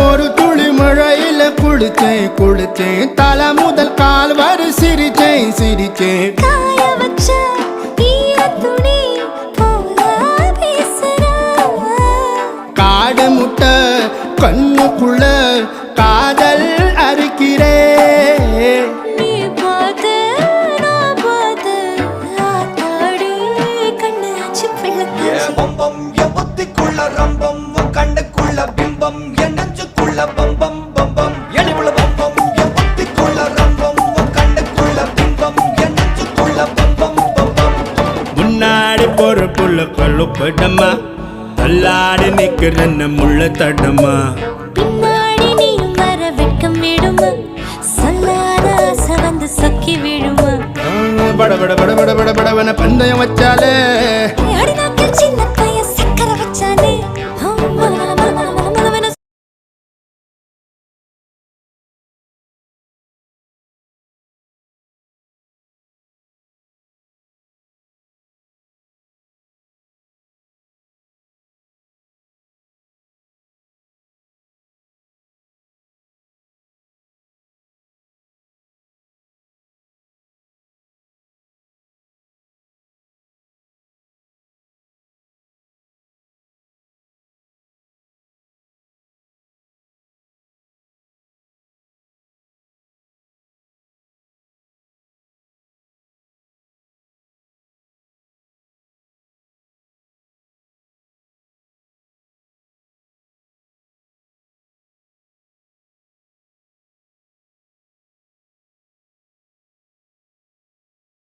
ஒரு துளி மழையில குளிச்சேன் குளிச்சேன் தலை முதல் கால் வரை சிரிச்சேன் சிரிச்சேன் காய வச்ச ஈரத்துணி போல பேசுற காடு முட்டை கண்ணுக்குள்ள காதல் அறுக்கிறே நீ பார்த்து நான் பார்த்து ஆத்தாடி கண்ணு ஆச்சு பிள்ளைக்காச்சு பம்பம் என் புத்திக்குள்ள ரம்பம் உன் கண்ணுக்குள்ள பிம்பம் என் நெஞ்சுக்குள்ள பம்பம் பம்பம் எளிவுள்ள பம்பம் என் புத்திக்குள்ள ரம்பம் உன் கண்ணுக்குள்ள பிம்பம் என் நெஞ்சுக்குள்ள பம்பம் பம்பம் முன்னாடி போற புள்ள கல்லுப்படமா தள்ளாடி நிக்கிறன்ன முள்ள தடமா பின்னாடி நீயும் வர வெட்கம் விடுமா சொல்லாத ஆசை வந்து சொக்கி விடுமா பட பட பட பட பட படவன பந்தயம் வச்சாலே